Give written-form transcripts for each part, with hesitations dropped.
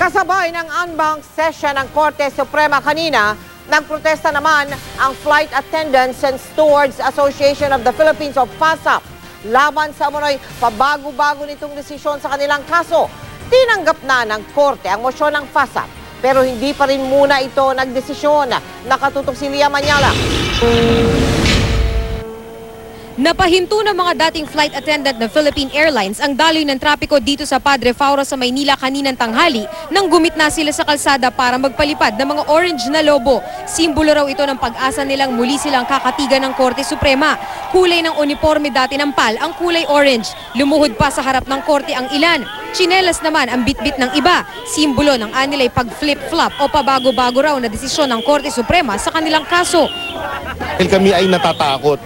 Kasabay ng en banc session ng Korte Suprema kanina, nagprotesta naman ang Flight Attendants and Stewards Association of the Philippines o FASAP laban sa umunoy pabago-bago nitong desisyon sa kanilang kaso. Tinanggap na ng Korte ang mosyon ng FASAP pero hindi pa rin muna ito nagdesisyon. Nakatutok si Lia Manyala. Napahinto ng mga dating flight attendant ng Philippine Airlines ang daloy ng trapiko dito sa Padre Faura sa Maynila kaninang tanghali nang gumitna sila sa kalsada para magpalipad ng mga orange na lobo. Simbolo raw ito ng pag-asa nilang muli silang kakatigan ng Korte Suprema. Kulay ng uniforme dati ng PAL ang kulay orange. Lumuhod pa sa harap ng Korte ang ilan. Tsinelas naman ang bitbit ng iba. Simbolo ng anilay pag-flip-flop o pabago-bago raw na desisyon ng Korte Suprema sa kanilang kaso. Kami ay natatakot.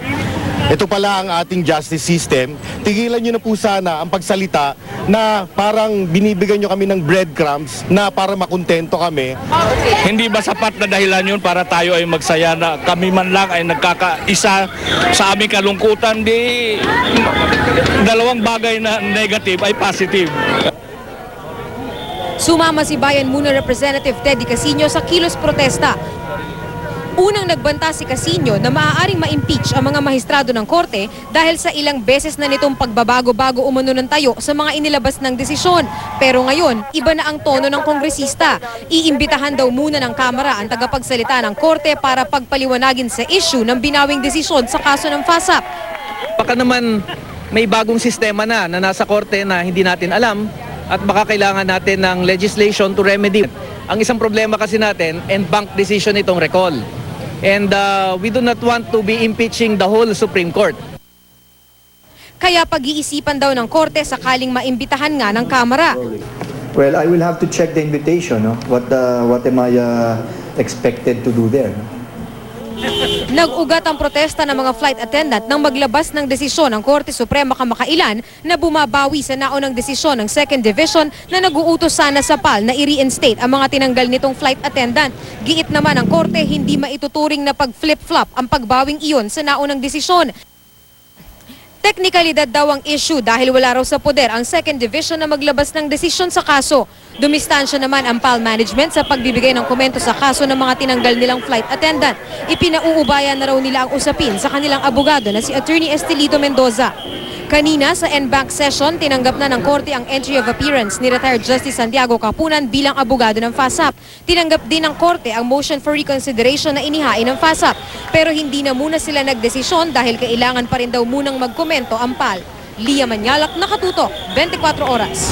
Ito pala ang ating justice system. Tigilan nyo na po sana ang pagsalita na parang binibigyan nyo kami ng breadcrumbs na para makontento kami. Hindi ba sapat na dahilan yun para tayo ay magsaya na kami man lang ay nagkakaisa sa aming kalungkutan? Di dalawang bagay na negative ay positive. Sumama si Bayan Muna Representative Teddy Casino sa kilos protesta. Unang nagbanta si Casino na maaaring ma-impeach ang mga mahistrado ng korte dahil sa ilang beses na nitong pagbabago-bago umano ng tayo sa mga inilabas ng desisyon. Pero ngayon, iba na ang tono ng kongresista. Iimbitahan daw muna ng Kamara ang tagapagsalita ng korte para pagpaliwanagin sa issue ng binawing desisyon sa kaso ng FASAP. Baka naman may bagong sistema na nasa korte na hindi natin alam at baka kailangan natin ng legislation to remedy. Ang isang problema kasi natin, en banc decision itong recall. And we do not want to be impeaching the whole Supreme Court. Kaya pag-iisipan daw ng korte sakaling maimbitahan nga ng Kamara. Well, I will have to check the invitation. No? What am I expected to do there? No? Nag-ugat ang protesta ng mga flight attendant nang maglabas ng desisyon ng Korte Suprema kamakailan na bumabawi sa naunang desisyon ng Second Division na nag-uutos sana sa PAL na i-reinstate ang mga tinanggal nitong flight attendant. Giit naman ang Korte hindi maituturing na pag-flip-flop ang pagbawing iyon sa naunang desisyon. Teknikalidad daw ang issue dahil wala raw sa poder ang Second Division na maglabas ng desisyon sa kaso. Dumistansya naman ang PAL management sa pagbibigay ng komento sa kaso ng mga tinanggal nilang flight attendant. Ipinauubayan na raw nila ang usapin sa kanilang abogado na si Attorney Estelito Mendoza. Kanina sa en banc session, tinanggap na ng korte ang entry of appearance ni retired Justice Santiago Capunan bilang abogado ng FASAP. Tinanggap din ng korte ang motion for reconsideration na inihain ng FASAP. Pero hindi na muna sila nagdesisyon dahil kailangan pa rin daw munang magkomento ang PAL. Lia Manyalak, nakatutok, 24 oras.